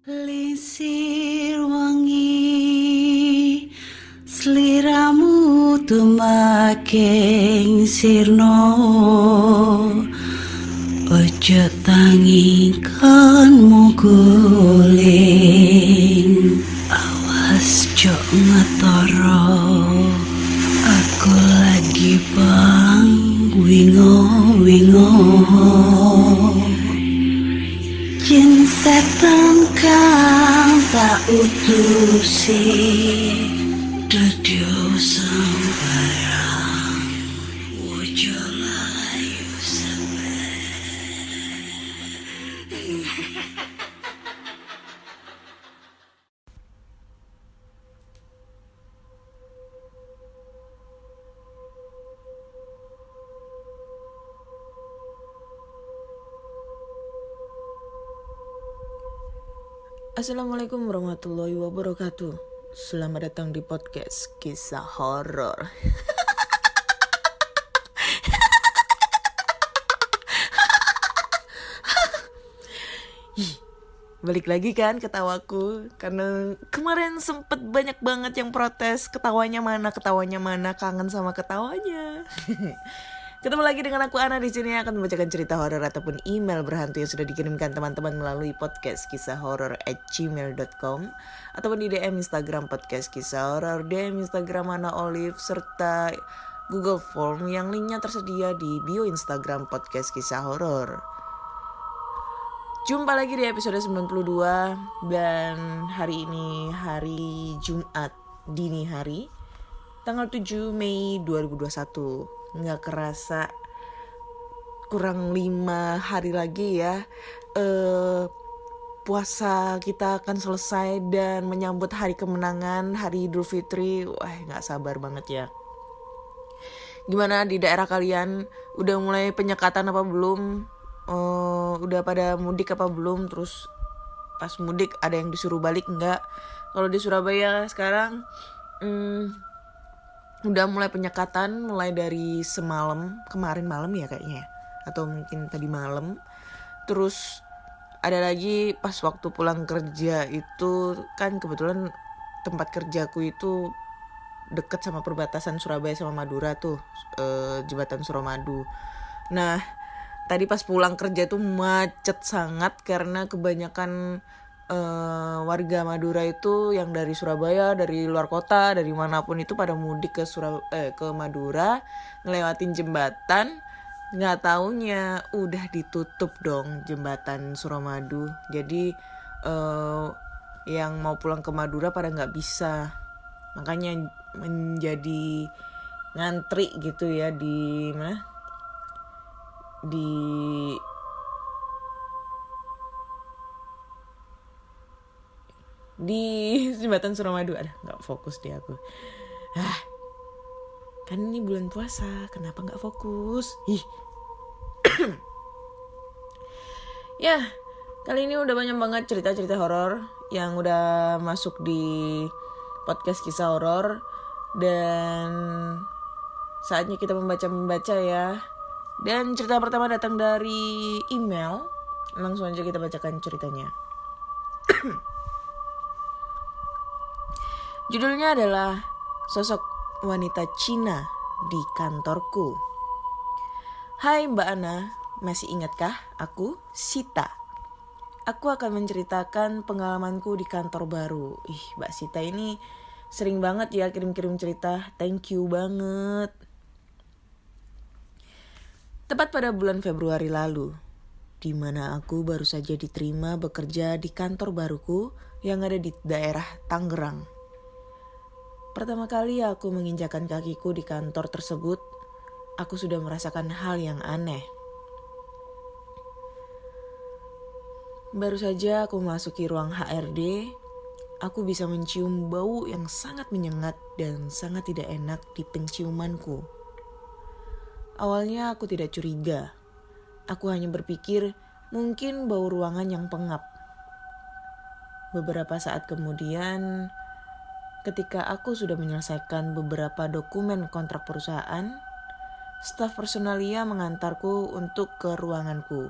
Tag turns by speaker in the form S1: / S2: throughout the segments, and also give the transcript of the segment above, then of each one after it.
S1: Lisir wangi sliramu tumaking sirno, ojo tangi kanmu guling, awas jok ngetoro, aku lagi bang wingo jin setan kang tak utusi dadyo sembarang wojo layu
S2: Assalamualaikum warahmatullahi wabarakatuh. Selamat datang di podcast kisah horor. Balik lagi kan ketawaku, karena kemarin sempet banyak banget yang protes ketawanya mana, kangen sama ketawanya. Ketemu lagi dengan aku Ana di sini akan membacakan cerita horor ataupun email berhantu yang sudah dikirimkan teman-teman melalui podcast kisah horor @gmail.com ataupun di DM Instagram podcast kisah horor, DM Instagram Ana Olive serta Google Form yang linknya tersedia di bio Instagram podcast kisah horor. Jumpa lagi di episode 92 dan hari ini hari Jumat dini hari tanggal 7 Mei 2021. Nggak kerasa kurang 5 hari lagi ya puasa kita akan selesai dan menyambut hari kemenangan, hari Idul Fitri. Wah, nggak sabar banget ya. Gimana di daerah kalian? Udah mulai penyekatan apa belum? Udah pada mudik apa belum? Terus pas mudik ada yang disuruh balik nggak? Kalau di Surabaya sekarang udah mulai penyekatan mulai dari kemarin malam ya kayaknya, atau mungkin tadi malam. Terus ada lagi pas waktu pulang kerja itu kan kebetulan tempat kerjaku itu deket sama perbatasan Surabaya sama Madura tuh, jembatan Suramadu. Nah tadi pas pulang kerja tuh macet sangat karena kebanyakan warga Madura itu yang dari Surabaya, dari luar kota, dari manapun itu pada mudik ke Madura, ngelewatin jembatan. Nggak taunya udah ditutup dong jembatan Suramadu. Jadi yang mau pulang ke Madura pada nggak bisa. Makanya menjadi ngantri gitu ya di mana? Di jembatan Suramadu. Nggak fokus deh aku. Kan ini bulan puasa, kenapa nggak fokus? Ya, kali ini udah banyak banget cerita-cerita horor yang udah masuk di podcast kisah horor, dan saatnya kita membaca ya. Dan cerita pertama datang dari email. Langsung aja kita bacakan ceritanya. Judulnya adalah Sosok Wanita Cina di Kantorku. Hai Mbak Ana, masih ingatkah aku? Sita. Aku akan menceritakan pengalamanku di kantor baru. Mbak Sita ini sering banget ya kirim-kirim cerita. Thank you banget. Tepat pada bulan Februari lalu, di mana aku baru saja diterima bekerja di kantor baruku yang ada di daerah Tangerang. Pertama kali aku menginjakan kakiku di kantor tersebut, aku sudah merasakan hal yang aneh. Baru saja aku memasuki ruang HRD, aku bisa mencium bau yang sangat menyengat dan sangat tidak enak di penciumanku. Awalnya aku tidak curiga, aku hanya berpikir mungkin bau ruangan yang pengap. Beberapa saat kemudian, ketika aku sudah menyelesaikan beberapa dokumen kontrak perusahaan, staf personalia mengantarku untuk ke ruanganku.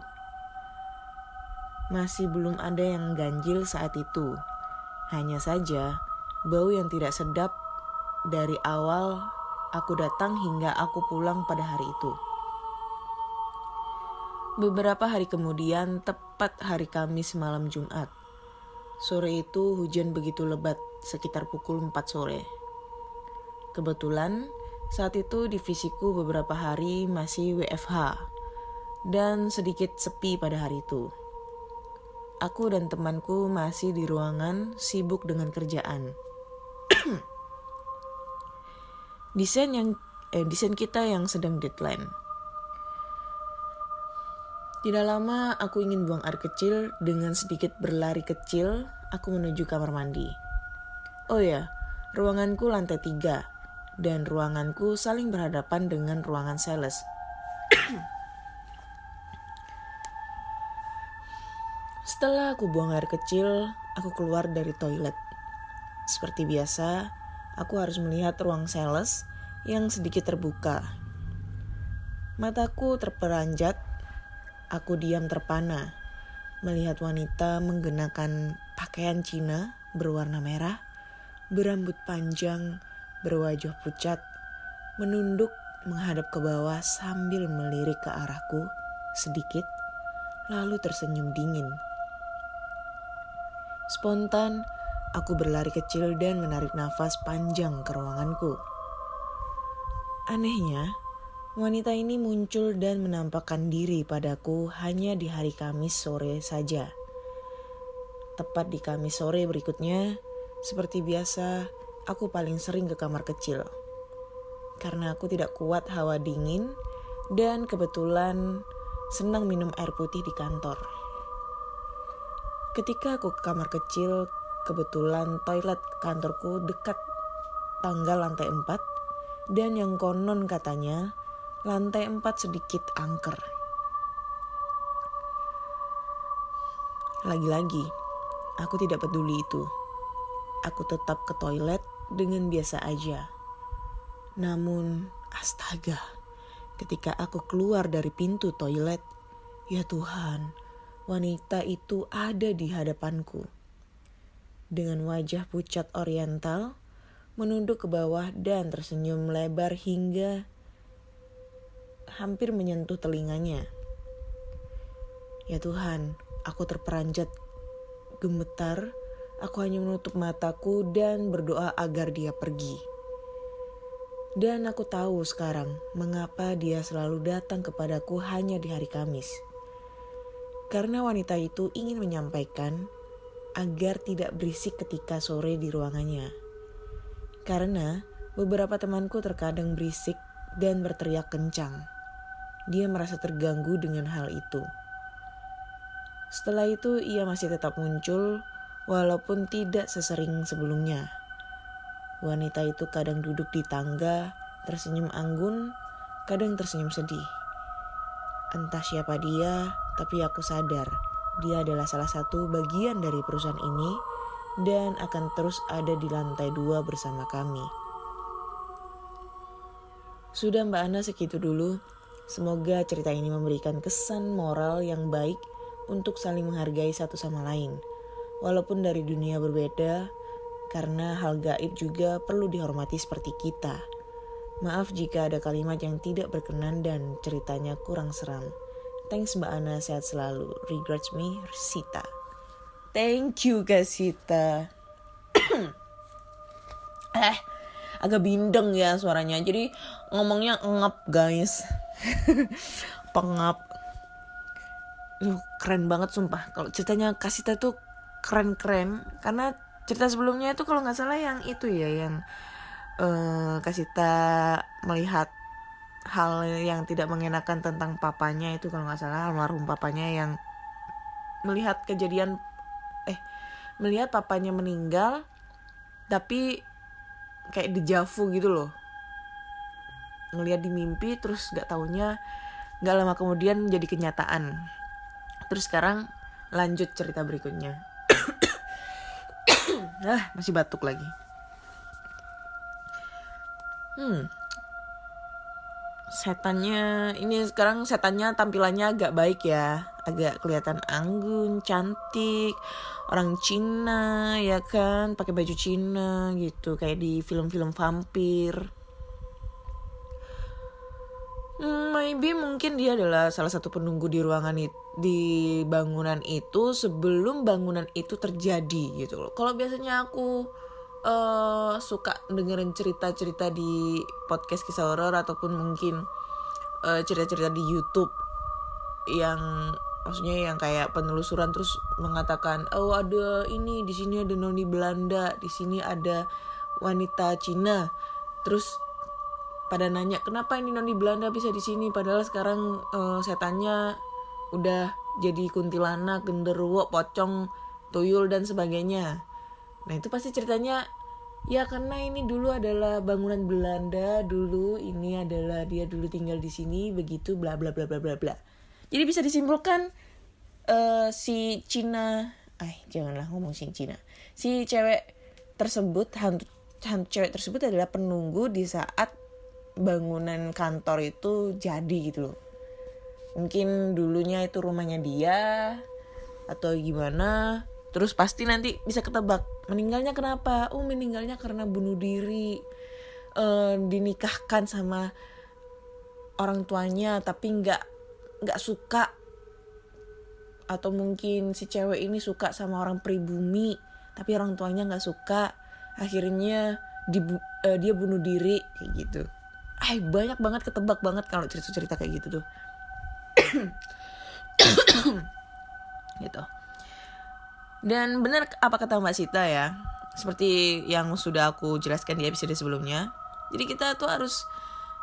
S2: Masih belum ada yang ganjil saat itu. Hanya saja, bau yang tidak sedap dari awal aku datang hingga aku pulang pada hari itu. Beberapa hari kemudian, tepat hari Kamis malam Jumat. Sore itu hujan begitu lebat, sekitar pukul 4 sore. Kebetulan, saat itu divisiku beberapa hari masih WFH dan sedikit sepi pada hari itu. Aku dan temanku masih di ruangan sibuk dengan kerjaan. Desain kita yang sedang deadline. Tidak lama aku ingin buang air kecil. Dengan sedikit berlari kecil, aku menuju kamar mandi. Oh ya, ruanganku lantai 3 dan ruanganku saling berhadapan dengan ruangan sales. Setelah aku buang air kecil, aku keluar dari toilet. Seperti biasa, aku harus melihat ruang sales yang sedikit terbuka. Mataku terperanjat, aku diam terpana, melihat wanita menggunakan pakaian Cina berwarna merah, berambut panjang, berwajah pucat, menunduk menghadap ke bawah sambil melirik ke arahku sedikit, lalu tersenyum dingin. Spontan, aku berlari kecil dan menarik nafas panjang ke ruanganku. Anehnya, wanita ini muncul dan menampakkan diri padaku hanya di hari Kamis sore saja. Tepat di Kamis sore berikutnya, seperti biasa, aku paling sering ke kamar kecil. Karena aku tidak kuat hawa dingin dan kebetulan senang minum air putih di kantor. Ketika aku ke kamar kecil, kebetulan toilet kantorku dekat tangga lantai 4 dan yang konon katanya lantai 4 sedikit angker. Lagi-lagi, aku tidak peduli itu. Aku tetap ke toilet dengan biasa aja. Namun, astaga, ketika aku keluar dari pintu toilet, ya Tuhan, wanita itu ada di hadapanku. Dengan wajah pucat oriental, menunduk ke bawah dan tersenyum lebar hingga hampir menyentuh telinganya. Ya Tuhan, aku terperanjat gemetar. Aku hanya menutup mataku dan berdoa agar dia pergi. Dan aku tahu sekarang mengapa dia selalu datang kepadaku hanya di hari Kamis. Karena wanita itu ingin menyampaikan agar tidak berisik ketika sore di ruangannya. Karena beberapa temanku terkadang berisik dan berteriak kencang. Dia merasa terganggu dengan hal itu. Setelah itu ia masih tetap muncul walaupun tidak sesering sebelumnya. Wanita itu kadang duduk di tangga, tersenyum anggun, kadang tersenyum sedih. Entah siapa dia, tapi aku sadar dia adalah salah satu bagian dari perusahaan ini dan akan terus ada di lantai 2 bersama kami. Sudah Mbak Ana, segitu dulu. Semoga cerita ini memberikan kesan moral yang baik untuk saling menghargai satu sama lain. Walaupun dari dunia berbeda, karena hal gaib juga perlu dihormati seperti kita. Maaf jika ada kalimat yang tidak berkenan dan ceritanya kurang seram. Thanks Mbak Ana, sehat selalu. Regards me, Sita. Thank you Kak Sita. Agak bindeng ya suaranya. Jadi ngomongnya ngap guys. Pengap. Keren banget sumpah. Kalau ceritanya Kak Sita tuh keren-keren. Karena cerita sebelumnya itu kalau gak salah yang itu ya. Yang Kak Sita melihat hal yang tidak mengenakan tentang papanya itu, kalau gak salah almarhum papanya yang melihat melihat papanya meninggal tapi kayak dejavu gitu loh, ngelihat di mimpi terus gak taunya gak lama kemudian menjadi kenyataan. Terus sekarang lanjut cerita berikutnya. Masih batuk lagi. setannya ini sekarang setannya tampilannya agak baik ya, agak kelihatan anggun, cantik, orang Cina ya kan, pakai baju Cina gitu kayak di film-film vampir. Maybe mungkin dia adalah salah satu penunggu di ruangan di bangunan itu sebelum bangunan itu terjadi gitu loh. Kalau biasanya aku suka dengerin cerita-cerita di podcast kisah horor ataupun mungkin cerita-cerita di YouTube yang maksudnya yang kayak penelusuran terus mengatakan oh ada ini di sini ada noni Belanda, di sini ada wanita Cina, terus pada nanya kenapa ini noni Belanda bisa di sini padahal sekarang setannya udah jadi kuntilanak, genderuwo, pocong, tuyul dan sebagainya. Nah itu pasti ceritanya ya karena ini dulu adalah bangunan Belanda, dulu ini adalah dia dulu tinggal di sini begitu bla bla bla bla bla bla. Jadi bisa disimpulkan si Cina, janganlah ngomong si Cina. Si cewek tersebut hantu cewek tersebut adalah penunggu di saat bangunan kantor itu jadi gitu loh. Mungkin dulunya itu rumahnya dia atau gimana. Terus pasti nanti bisa ketebak meninggalnya kenapa. Meninggalnya karena bunuh diri, dinikahkan sama orang tuanya tapi nggak suka, atau mungkin si cewek ini suka sama orang pribumi tapi orang tuanya nggak suka, akhirnya dia bunuh diri kayak gitu. Banyak banget ketebak banget kalau cerita-cerita kayak gitu tuh. Gitu. Dan benar apa kata Mbak Sita ya, seperti yang sudah aku jelaskan di episode sebelumnya. Jadi kita tuh harus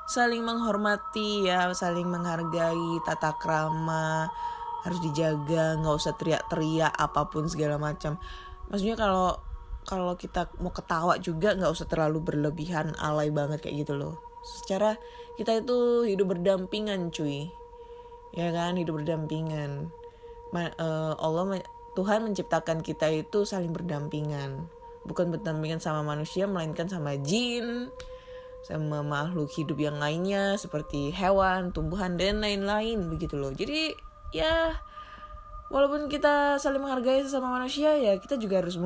S2: saling menghormati ya, saling menghargai tata krama, harus dijaga, nggak usah teriak-teriak apapun segala macam. Maksudnya kalau kita mau ketawa juga nggak usah terlalu berlebihan, alay banget kayak gitu loh. Secara kita itu hidup berdampingan cuy, ya kan, hidup berdampingan. Tuhan menciptakan kita itu saling berdampingan, bukan berdampingan sama manusia melainkan sama jin, sama makhluk hidup yang lainnya seperti hewan, tumbuhan dan lain-lain begitu loh. Jadi ya walaupun kita saling menghargai sesama manusia ya kita juga harus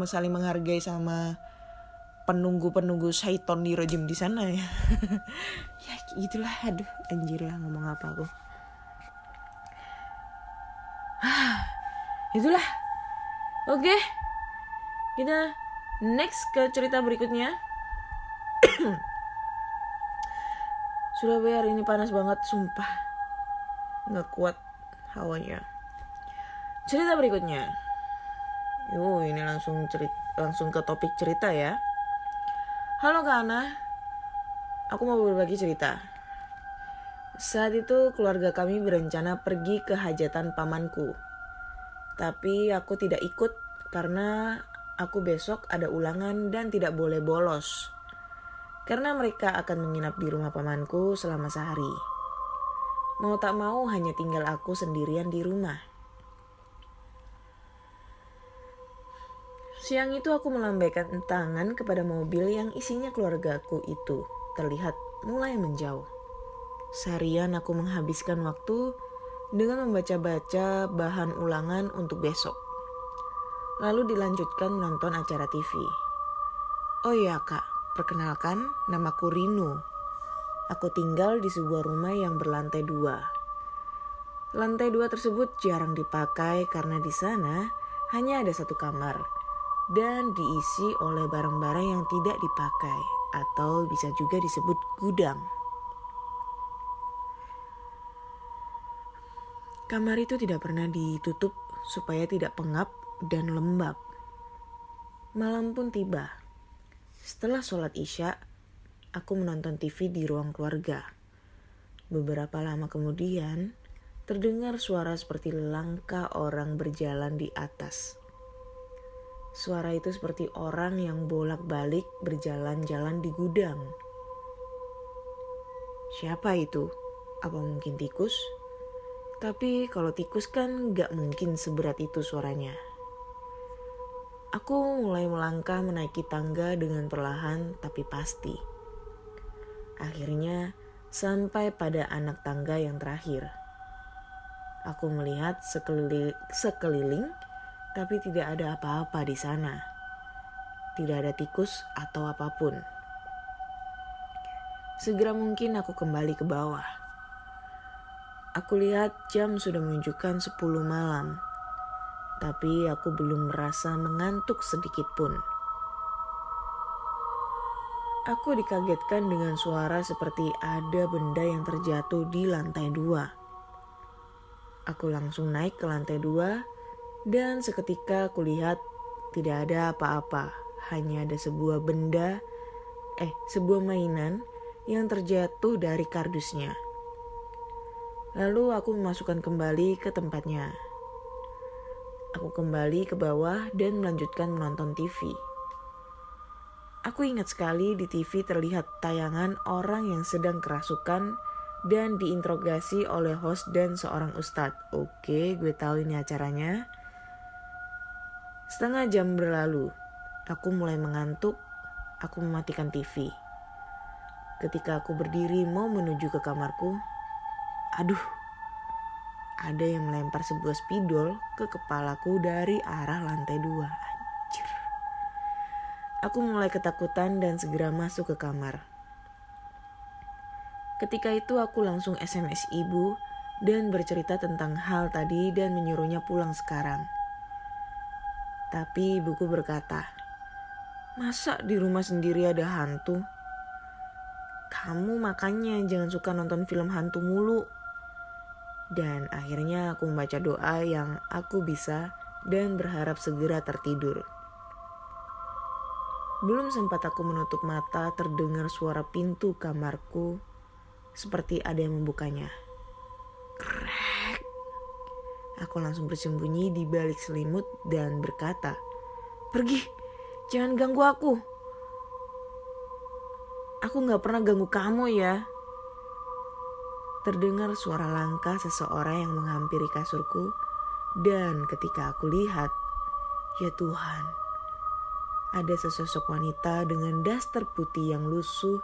S2: saling menghargai sama penunggu-penunggu syaiton di rejim di sana ya. Ya gitulah, aduh anjir lah ngomong apa aku. Itulah. Oke. Kita next ke cerita berikutnya. Surabaya hari ini panas banget sumpah. Nggak kuat hawanya. Cerita berikutnya. Ini langsung ke topik cerita ya. Halo Kak Ana, aku mau berbagi cerita. Saat itu keluarga kami berencana pergi ke hajatan pamanku. Tapi aku tidak ikut karena aku besok ada ulangan dan tidak boleh bolos. Karena mereka akan menginap di rumah pamanku selama sehari. Mau tak mau hanya tinggal aku sendirian di rumah. Siang itu aku melambaikan tangan kepada mobil yang isinya keluargaku itu terlihat mulai menjauh. Seharian aku menghabiskan waktu dengan membaca-baca bahan ulangan untuk besok. Lalu dilanjutkan menonton acara TV. Oh iya Kak, perkenalkan namaku Rino. Aku tinggal di sebuah rumah yang berlantai 2. Lantai 2 tersebut jarang dipakai karena di sana hanya ada satu kamar dan diisi oleh barang-barang yang tidak dipakai atau bisa juga disebut gudang. Kamar itu tidak pernah ditutup supaya tidak pengap dan lembab. Malam pun tiba. Setelah sholat Isya, aku menonton TV di ruang keluarga. Beberapa lama kemudian, terdengar suara seperti langkah orang berjalan di atas. Suara itu seperti orang yang bolak-balik berjalan-jalan di gudang. Siapa itu? Apa mungkin tikus? Tapi kalau tikus kan gak mungkin seberat itu suaranya. Aku mulai melangkah menaiki tangga dengan perlahan tapi pasti. Akhirnya sampai pada anak tangga yang terakhir. Aku melihat sekeliling, tapi tidak ada apa-apa di sana. Tidak ada tikus atau apapun. Segera mungkin aku kembali ke bawah. Aku lihat jam sudah menunjukkan 10 malam, tapi aku belum merasa mengantuk sedikit pun. Aku dikagetkan dengan suara seperti ada benda yang terjatuh di lantai 2. Aku langsung naik ke lantai 2 dan seketika aku lihat tidak ada apa-apa. Hanya ada sebuah mainan yang terjatuh dari kardusnya. Lalu aku memasukkan kembali ke tempatnya. Aku kembali ke bawah dan melanjutkan menonton TV. Aku ingat sekali di TV terlihat tayangan orang yang sedang kerasukan dan diinterogasi oleh host dan seorang ustadz. Oke, gue tahu ini acaranya. Setengah jam berlalu, aku mulai mengantuk. Aku mematikan TV. Ketika aku berdiri mau menuju ke kamarku, ada yang melempar sebuah spidol ke kepalaku dari arah lantai 2. Anjir. Aku mulai ketakutan dan segera masuk ke kamar. Ketika itu aku langsung SMS ibu dan bercerita tentang hal tadi dan menyuruhnya pulang sekarang. Tapi ibuku berkata, "Masa di rumah sendiri ada hantu? Kamu makanya jangan suka nonton film hantu mulu." Dan akhirnya aku membaca doa yang aku bisa dan berharap segera tertidur. Belum sempat aku menutup mata, terdengar suara pintu kamarku seperti ada yang membukanya. Krek. Aku langsung bersembunyi di balik selimut dan berkata, "Pergi, jangan ganggu aku. Aku gak pernah ganggu kamu ya." Terdengar suara langkah seseorang yang menghampiri kasurku, dan ketika aku lihat, ya Tuhan, ada sesosok wanita dengan daster putih yang lusuh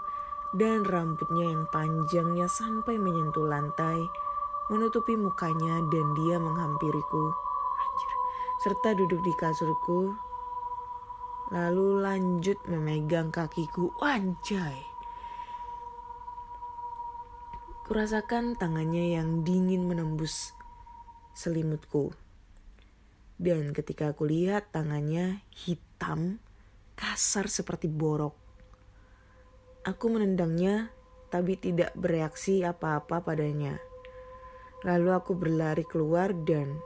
S2: dan rambutnya yang panjangnya sampai menyentuh lantai, menutupi mukanya, dan dia menghampiriku. Anjir. Serta duduk di kasurku, lalu lanjut memegang kakiku. Anjay. Kurasakan tangannya yang dingin menembus selimutku. Dan ketika aku lihat tangannya hitam, kasar seperti borok. Aku menendangnya tapi tidak bereaksi apa-apa padanya. Lalu aku berlari keluar dan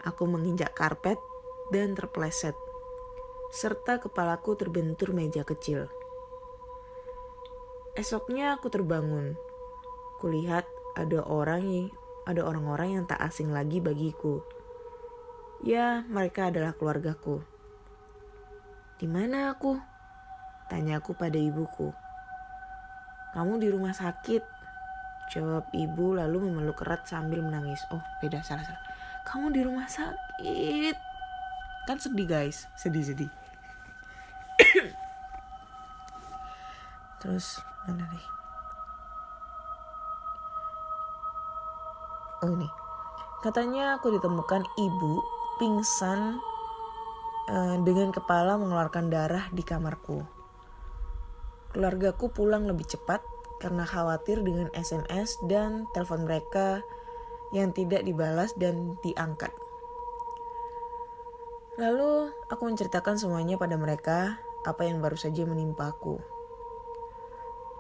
S2: aku menginjak karpet dan terpeleset. Serta kepalaku terbentur meja kecil. Esoknya aku terbangun. Kulihat ada orang-orang yang tak asing lagi bagiku. Ya, mereka adalah keluargaku. "Di mana aku?" tanya aku pada ibuku. "Kamu di rumah sakit," jawab ibu lalu memeluk erat sambil menangis. Oh, beda, salah. "Kamu di rumah sakit." Kan sedih guys, sedih. Terus mana nih? Oh ini. Katanya aku ditemukan ibu pingsan dengan kepala mengeluarkan darah di kamarku. Keluargaku pulang lebih cepat karena khawatir dengan SMS dan telepon mereka yang tidak dibalas dan diangkat. Lalu aku menceritakan semuanya pada mereka, apa yang baru saja menimpaku.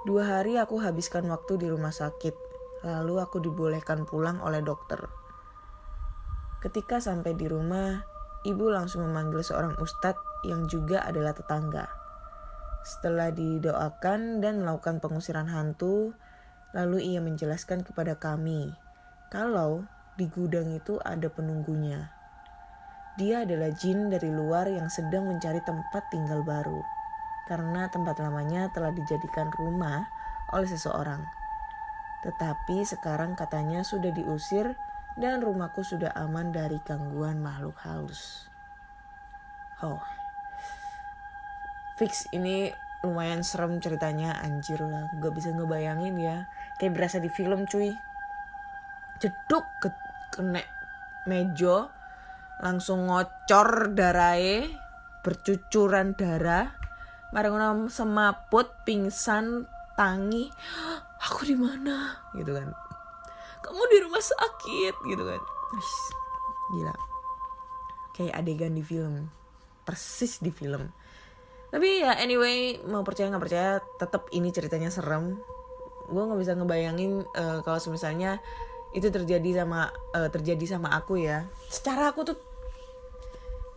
S2: 2 hari aku habiskan waktu di rumah sakit. Lalu aku dibolehkan pulang oleh dokter. Ketika sampai di rumah, ibu langsung memanggil seorang ustadz yang juga adalah tetangga. Setelah didoakan dan melakukan pengusiran hantu, lalu ia menjelaskan kepada kami kalau di gudang itu ada penunggunya. Dia adalah jin dari luar yang sedang mencari tempat tinggal baru, karena tempat lamanya telah dijadikan rumah oleh seseorang. Tetapi sekarang katanya sudah diusir dan rumahku sudah aman dari gangguan makhluk halus. Oh, fix ini lumayan serem ceritanya, anjir lah, gak bisa ngebayangin ya, kayak berasa di film cuy. Jeduk kena meja, langsung ngocor darahe, bercucuran darah, bareng semaput, pingsan, tangi, aku di mana gitu kan, kamu di rumah sakit gitu kan. Gila, kayak adegan di film, persis di film. Tapi ya anyway, mau percaya nggak percaya, tetap ini ceritanya serem. Gue nggak bisa ngebayangin kalau misalnya itu terjadi sama aku ya. Secara aku tuh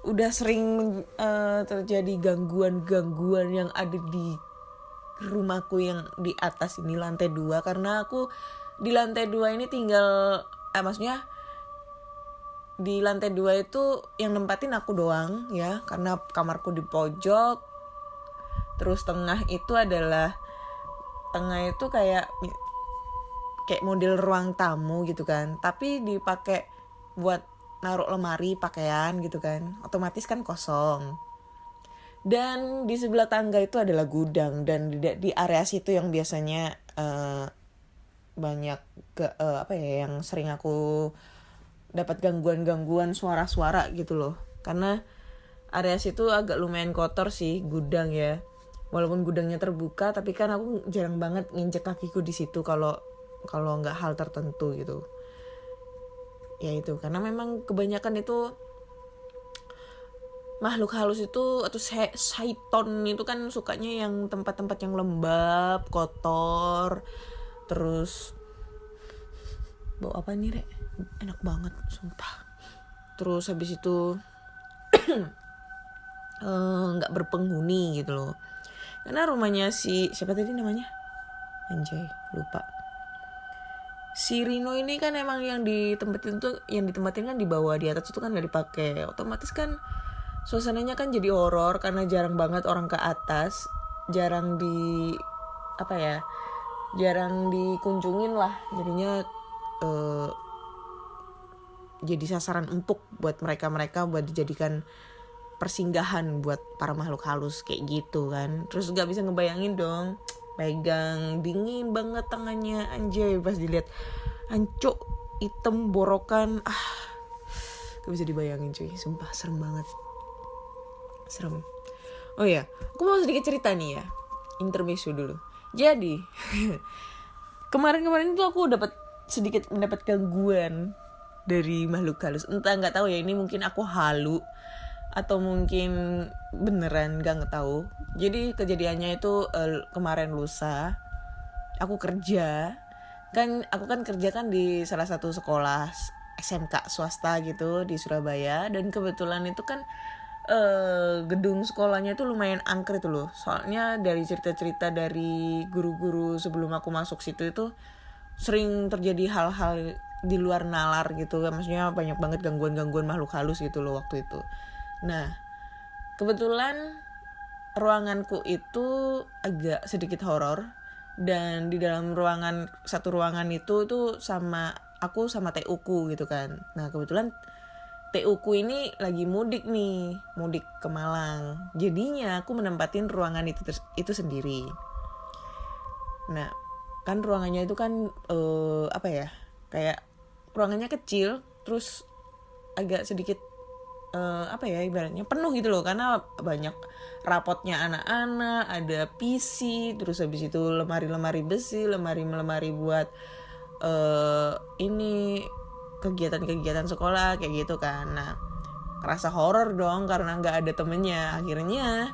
S2: udah sering terjadi gangguan yang ada di rumahku yang di atas ini, lantai 2. Karena aku di lantai 2 ini tinggal, maksudnya di lantai 2 itu yang nempatin aku doang ya, karena kamarku di pojok. Terus tengah itu kayak model ruang tamu gitu kan, tapi dipakai buat naruh lemari pakaian gitu kan, otomatis kan kosong. Dan di sebelah tangga itu adalah gudang, dan di area situ yang biasanya banyak yang sering aku dapat gangguan suara-suara gitu loh. Karena area situ agak lumayan kotor sih, gudang ya. Walaupun gudangnya terbuka, tapi kan aku jarang banget nginjek kakiku di situ kalau nggak hal tertentu gitu. Ya itu, karena memang kebanyakan itu makhluk halus itu atau syaiton itu kan sukanya yang tempat-tempat yang lembab, kotor. Terus bau apa nih, Rek? Enak banget, sumpah. Terus habis itu nggak berpenghuni gitu loh. Karena rumahnya siapa tadi namanya? Anjay, lupa. Si Rino ini kan emang yang ditempatin kan di bawah, di atas itu kan nggak dipakai. Otomatis kan suasananya kan jadi horor karena jarang banget orang ke atas, jarang dikunjungin lah. Jadinya jadi sasaran empuk buat mereka buat dijadikan persinggahan buat para makhluk halus kayak gitu kan. Terus gak bisa ngebayangin dong, pegang dingin banget tangannya, anjay, pas dilihat ancuk hitam borokan, gak bisa dibayangin cuy, sumpah serem banget, serem. Oh ya, aku mau sedikit cerita nih ya, intermezzo dulu. Jadi kemarin tuh aku sedikit mendapat gangguan dari makhluk halus. Entah, nggak tahu ya, ini mungkin aku halu atau mungkin beneran, nggak tahu. Jadi kejadiannya itu kemarin lusa, aku kerja kan di salah satu sekolah SMK swasta gitu di Surabaya, dan kebetulan itu kan gedung sekolahnya itu lumayan angker itu loh. Soalnya dari cerita-cerita dari guru-guru sebelum aku masuk situ itu sering terjadi hal-hal di luar nalar gitu, maksudnya banyak banget gangguan makhluk halus gitu loh waktu itu. Nah, kebetulan ruanganku itu agak sedikit horor, dan di dalam satu ruangan itu tuh sama TU-ku gitu kan. Nah, kebetulan TU-ku ini lagi mudik ke Malang. Jadinya aku menempatin ruangan itu sendiri. Nah, kan ruangannya itu kan kayak ruangannya kecil, terus agak sedikit ibaratnya penuh gitu loh, karena banyak rapotnya anak-anak, ada PC, terus habis itu lemari-lemari besi, lemari buat kegiatan sekolah kayak gitu kan. Nah, kerasa horor dong karena nggak ada temennya. Akhirnya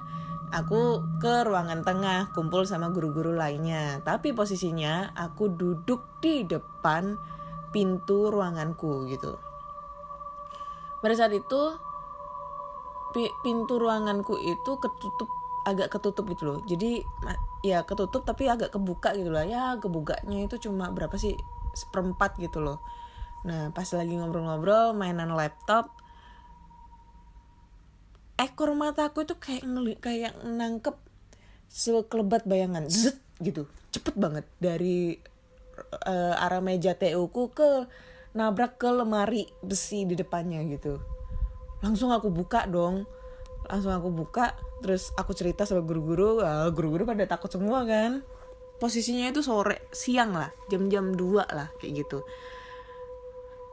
S2: aku ke ruangan tengah kumpul sama guru-guru lainnya, tapi posisinya aku duduk di depan pintu ruanganku gitu. Pada saat itu pintu ruanganku itu agak ketutup gitu loh. Jadi ya ketutup tapi agak kebuka gitu lah. Ya kebukanya itu cuma berapa sih, 1/4 gitu loh. Nah, pas lagi ngobrol-ngobrol mainan laptop, ekor mataku itu kayak nangkep sekelebat bayangan, zet gitu, cepet banget dari arah meja TU-ku ke nabrak ke lemari besi di depannya gitu. Langsung aku buka dong, langsung aku buka, terus aku cerita sama guru-guru. Guru-guru pada takut semua kan. Posisinya itu siang lah, jam-jam 2 lah kayak gitu.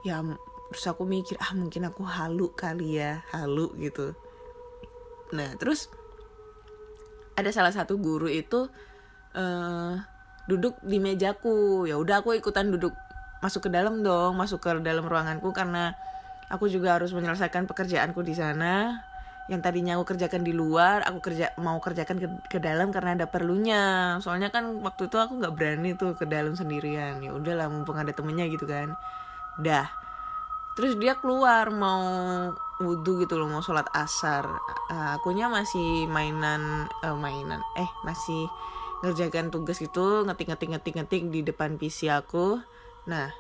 S2: Ya terus aku mikir, mungkin aku halu kali ya, halu gitu. Nah terus ada salah satu guru itu duduk di mejaku. Ya udah aku ikutan duduk, masuk ke dalam ruanganku, karena aku juga harus menyelesaikan pekerjaanku di sana. Yang tadinya aku kerjakan di luar, aku mau kerjakan ke dalam karena ada perlunya. Soalnya kan waktu itu aku nggak berani tuh ke dalam sendirian. Ya udahlah, mumpung ada temennya gitu kan. Dah. Terus dia keluar mau wudhu gitu loh, mau sholat asar. Akunya masih masih ngerjakan tugas gitu, ngetik di depan PC aku. Nah,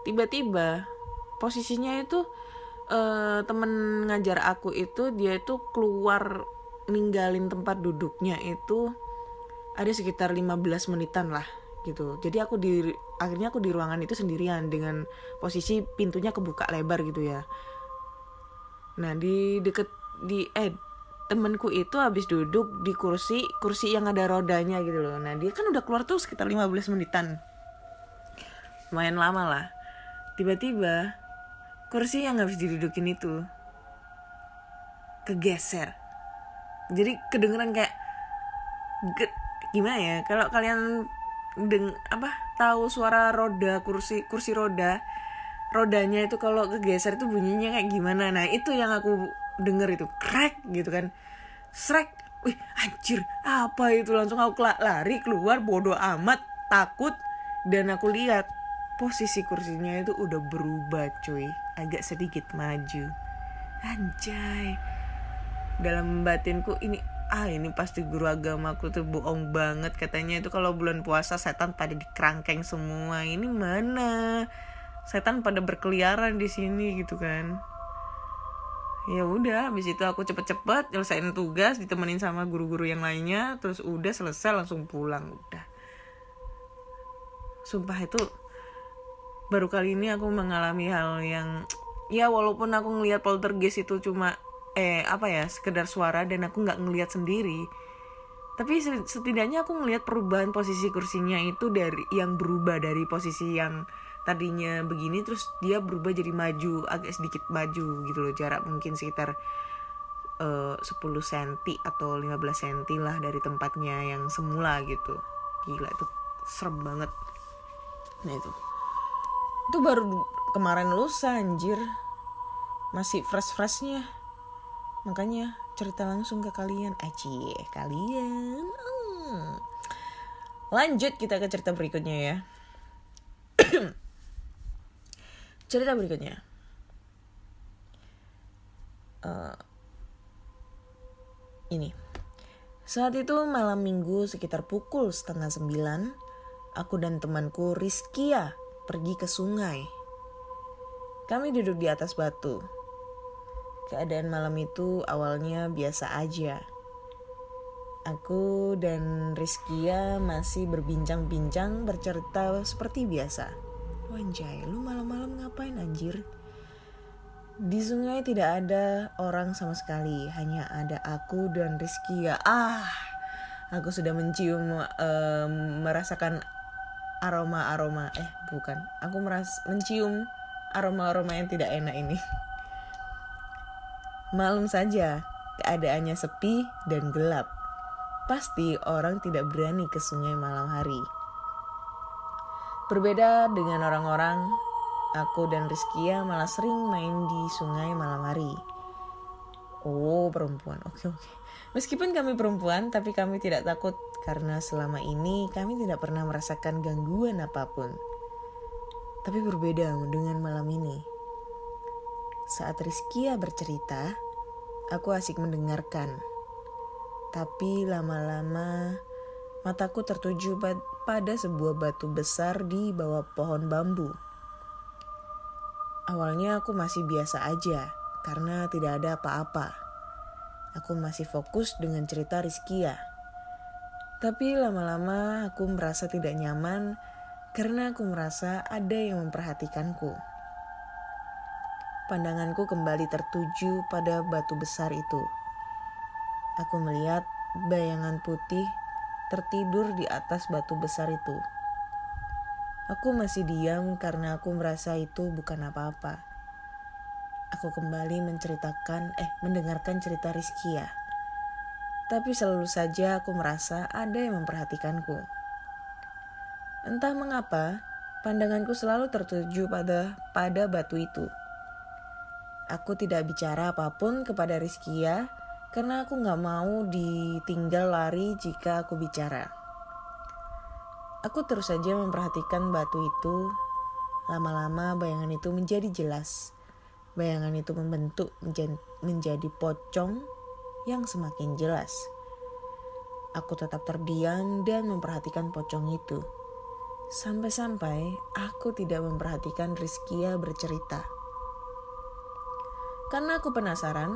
S2: tiba-tiba posisinya itu temen ngajar aku itu, dia itu keluar ninggalin tempat duduknya itu ada sekitar 15 menitan lah gitu. Jadi akhirnya aku di ruangan itu sendirian dengan posisi pintunya kebuka lebar gitu ya. Nah temenku itu habis duduk di kursi yang ada rodanya gitu loh. Nah dia kan udah keluar tuh sekitar 15 menitan, lumayan lama lah. Tiba-tiba kursi yang habis didudukin itu kegeser. Jadi kedengeran kayak gimana ya? Kalau kalian tahu suara roda kursi roda, rodanya itu kalau kegeser itu bunyinya kayak gimana? Nah, itu yang aku denger itu, krek gitu kan. Srek. Wih, anjir, apa itu? Langsung aku lari keluar, bodo amat, takut, dan aku lihat posisi kursinya itu udah berubah cuy, agak sedikit maju. Anjay, dalam batinku ini pasti guru agamaku tuh bohong banget. Katanya itu kalau bulan puasa setan pada dikerangkeng semua. Ini mana setan pada berkeliaran di sini gitu kan. Ya udah, habis itu aku cepet-cepet nyelesain tugas, ditemenin sama guru-guru yang lainnya, terus udah selesai langsung pulang. Udah, sumpah itu baru kali ini aku mengalami hal yang, ya walaupun aku ngelihat poltergeist itu cuma sekedar suara dan aku nggak ngelihat sendiri, tapi setidaknya aku ngelihat perubahan posisi kursinya itu, dari yang berubah dari posisi yang tadinya begini terus dia berubah jadi maju, agak sedikit maju gitu loh, jarak mungkin sekitar 10 cm atau 15 cm lah dari tempatnya yang semula gitu. Gila, itu serem banget. Nah itu baru kemarin lusa anjir, masih fresh-freshnya, makanya cerita langsung ke kalian. Kalian lanjut kita ke cerita berikutnya ya. Cerita berikutnya ini, saat itu malam minggu sekitar pukul 8:30, aku dan temanku Rizkia pergi ke sungai. Kami duduk di atas batu. Keadaan malam itu awalnya biasa aja. Aku dan Rizkia masih berbincang-bincang, bercerita seperti biasa. Wanjay, lu malam-malam ngapain anjir? Di sungai tidak ada orang sama sekali, hanya ada aku dan Rizkia. Aku sudah merasakan aroma-aroma, aku mencium aroma-aroma yang tidak enak ini. Malam saja, keadaannya sepi dan gelap. Pasti orang tidak berani ke sungai malam hari. Berbeda dengan orang-orang, aku dan Rizkia malah sering main di sungai malam hari. Oh, perempuan. Oke. Meskipun kami perempuan, tapi kami tidak takut karena selama ini kami tidak pernah merasakan gangguan apapun. Tapi berbeda dengan malam ini. Saat Rizkia bercerita, aku asik mendengarkan. Tapi lama-lama mataku tertuju pada sebuah batu besar di bawah pohon bambu. Awalnya aku masih biasa aja karena tidak ada apa-apa. Aku masih fokus dengan cerita Rizkia. Tapi lama-lama aku merasa tidak nyaman karena aku merasa ada yang memperhatikanku. pandanganku kembali tertuju pada batu besar itu. Aku melihat bayangan putih tertidur di atas batu besar itu. Aku masih diam karena aku merasa itu bukan apa-apa. Aku kembali mendengarkan cerita Rizkia. Tapi selalu saja aku merasa ada yang memperhatikanku. Entah mengapa, pandanganku selalu tertuju pada batu itu. Aku tidak bicara apapun kepada Rizkia karena aku gak mau ditinggal lari jika aku bicara. Aku terus saja memperhatikan batu itu. Lama-lama bayangan itu menjadi jelas. Bayangan itu membentuk menjadi pocong yang semakin jelas. Aku tetap terdiam dan memperhatikan pocong itu. Sampai-sampai aku tidak memperhatikan Rizkia bercerita. Karena aku penasaran,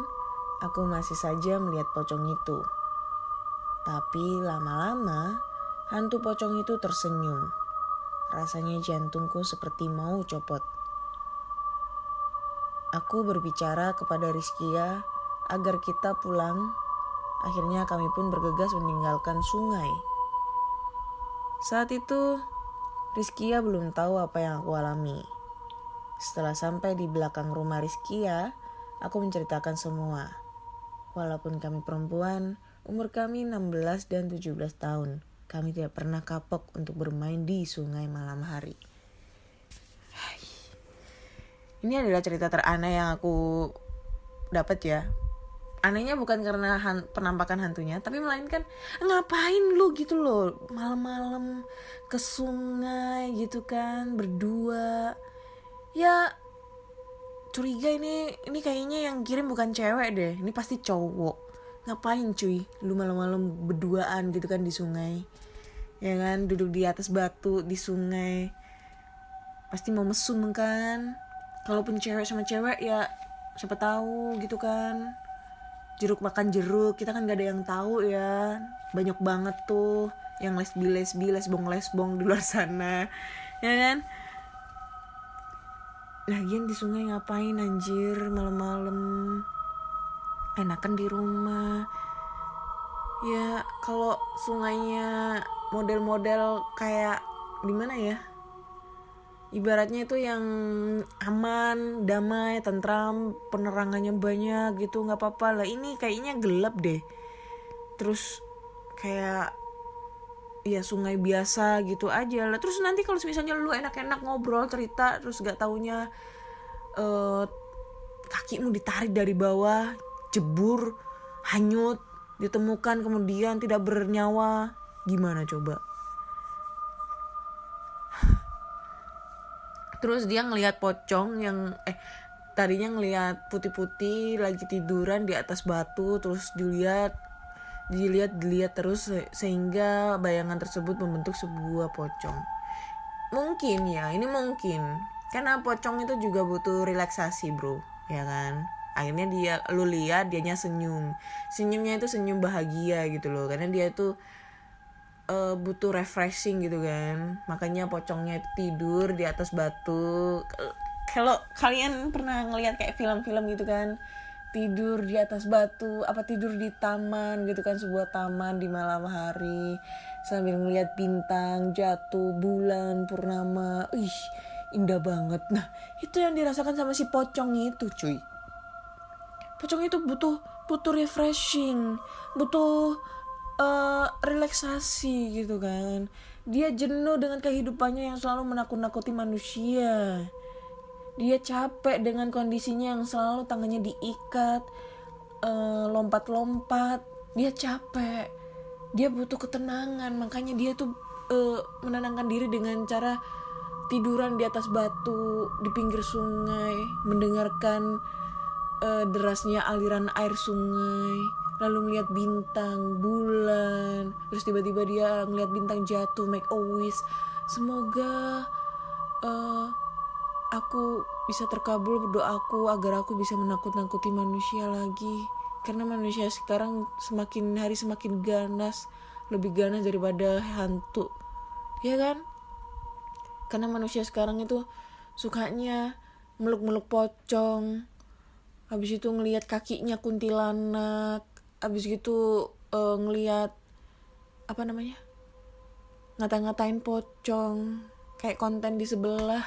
S2: aku masih saja melihat pocong itu. Tapi lama-lama, hantu pocong itu tersenyum. Rasanya jantungku seperti mau copot. Aku berbicara kepada Rizkia agar kita pulang. Akhirnya kami pun bergegas meninggalkan sungai. Saat itu, Rizkia belum tahu apa yang aku alami. Setelah sampai di belakang rumah Rizkia, aku menceritakan semua. Walaupun kami perempuan, umur kami 16 dan 17 tahun. Kami tidak pernah kapok untuk bermain di sungai malam hari. Ini adalah cerita teraneh yang aku dapat ya. Anehnya bukan karena penampakan hantunya, tapi melainkan ngapain lu gitu loh malam-malam ke sungai gitu kan berdua. Ya curiga ini kayaknya yang kirim bukan cewek deh, ini pasti cowok. Ngapain cuy lu malam-malam berduaan gitu kan di sungai, ya kan, duduk di atas batu di sungai, pasti mau mesum kan. Kalaupun cewek sama cewek ya siapa tahu gitu kan, jeruk makan jeruk, kita kan gak ada yang tahu ya. Banyak banget tuh yang lesbong di luar sana, ya kan. Lagian di sungai ngapain anjir malam-malam, enakan di rumah. Ya kalau sungainya model-model kayak gimana ya, ibaratnya itu yang aman, damai, tentram, penerangannya banyak gitu, nggak apa-apa lah. Ini kayaknya gelap deh. Terus kayak ya sungai biasa gitu aja lah. Terus nanti kalau misalnya lu enak-enak ngobrol cerita, terus nggak taunya kakimu ditarik dari bawah, jebur, hanyut, ditemukan kemudian tidak bernyawa, gimana coba? Terus dia ngelihat pocong yang tadinya ngelihat putih-putih lagi tiduran di atas batu, terus dilihat terus sehingga bayangan tersebut membentuk sebuah pocong. Mungkin ya, ini mungkin karena pocong itu juga butuh relaksasi, bro, ya kan? Akhirnya lu lihat dianya senyumnya itu senyum bahagia gitu loh, karena dia itu butuh refreshing gitu kan. Makanya pocongnya itu tidur di atas batu. Kalau kalian pernah ngelihat kayak film-film gitu kan, tidur di atas batu, apa tidur di taman gitu kan, sebuah taman di malam hari sambil ngelihat bintang jatuh, bulan purnama. Indah banget. Nah, itu yang dirasakan sama si pocong itu, cuy. Pocong itu butuh refreshing, butuh relaksasi gitu kan. Dia jenuh dengan kehidupannya yang selalu menakut-nakuti manusia. Dia capek dengan kondisinya yang selalu tangannya diikat, lompat-lompat. Dia capek. Dia butuh ketenangan. Makanya dia tuh menenangkan diri dengan cara tiduran di atas batu di pinggir sungai, mendengarkan derasnya aliran air sungai, lalu melihat bintang, bulan, terus tiba-tiba dia ngelihat bintang jatuh, make a wish. Semoga aku bisa terkabul berdoaku agar aku bisa menakut-nakuti manusia lagi. Karena manusia sekarang semakin hari semakin ganas, lebih ganas daripada hantu, ya kan? Karena manusia sekarang itu sukanya meluk-meluk pocong, habis itu ngelihat kakinya kuntilanak, habis gitu ngelihat apa namanya, ngata-ngatain pocong kayak konten di sebelah.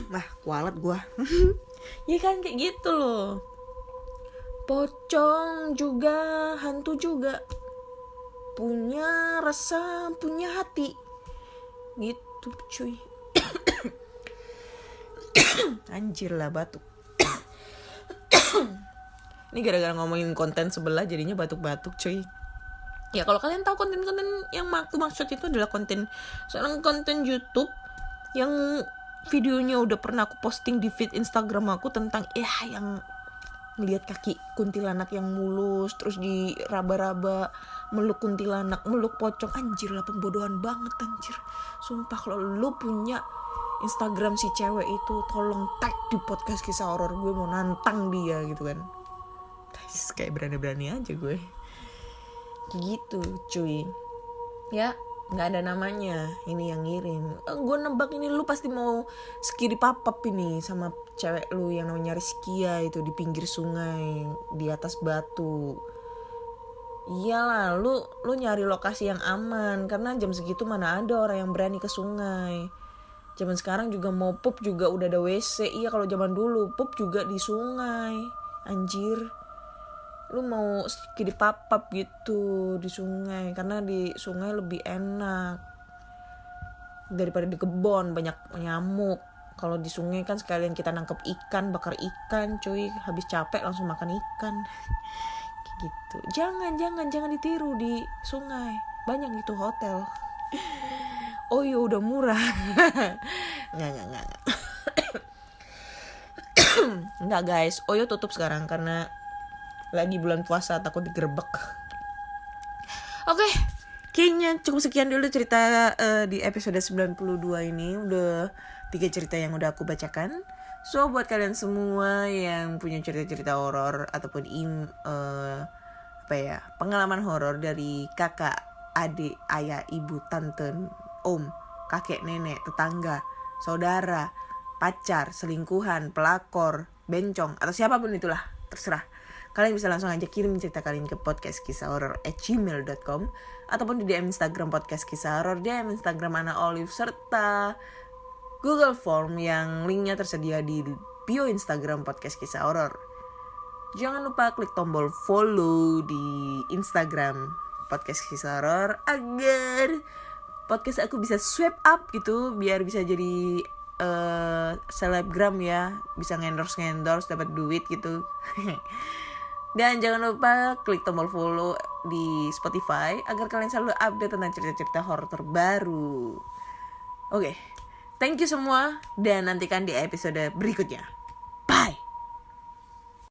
S2: Nah, kualat gua. Ya kan kayak gitu loh. Pocong juga, hantu juga punya rasa, punya hati. Gitu cuy. Anjir lah batuk. Ini gara-gara ngomongin konten sebelah jadinya batuk-batuk cuy. Ya kalau kalian tahu konten-konten yang aku maksud itu adalah seorang konten YouTube yang videonya udah pernah aku posting di feed Instagram aku tentang yang ngelihat kaki kuntilanak yang mulus, terus diraba-raba, meluk kuntilanak, meluk pocong. Anjir lah, pembodohan banget anjir. Sumpah, kalau lu punya Instagram si cewek itu, tolong tag di podcast kisah horor, gue mau nantang dia gitu kan. Kayak berani-berani aja gue. Gitu cuy. Ya nggak ada namanya, ini yang ngirim. Gue nebak ini lu pasti mau skiri papap ini sama cewek lu yang namanya Rizkia itu di pinggir sungai di atas batu. Iyalah, lu nyari lokasi yang aman karena jam segitu mana ada orang yang berani ke sungai. Zaman sekarang juga mau pup juga udah ada WC. Iya, kalau zaman dulu pup juga di sungai. Anjir. Lu mau skidi papap gitu di sungai karena di sungai lebih enak daripada di kebon, banyak nyamuk. Kalau di sungai kan sekalian kita nangkep ikan, bakar ikan cuy, habis capek langsung makan ikan. Gitu. Jangan ditiru di sungai, banyak gitu hotel. Oh iya udah murah. Nggak. Nggak guys, Oyo tutup sekarang karena lagi bulan puasa, takut digerebek. Oke, kayaknya cukup sekian dulu cerita di episode 92 ini. Udah 3 cerita yang udah aku bacakan. So buat kalian semua yang punya cerita-cerita horor ataupun pengalaman horor dari kakak, adik, ayah, ibu, tante, om, kakek, nenek, tetangga, saudara, pacar, selingkuhan, pelakor, bencong, atau siapapun itulah, terserah. Kalian bisa langsung aja kirim cerita kalian ke podcastkisahhoror@gmail.com ataupun di DM Instagram podcast kisah horor, DM Instagram Ana Olive, serta Google Form yang linknya tersedia di bio Instagram podcast kisah horor. Jangan lupa klik tombol follow di Instagram podcast kisah horor agar podcast aku bisa swipe up gitu, biar bisa jadi selebgram ya, bisa ngendorse dapat duit gitu. Dan jangan lupa klik tombol follow di Spotify agar kalian selalu update tentang cerita-cerita horor terbaru. Oke, thank you semua dan nantikan di episode berikutnya. Bye.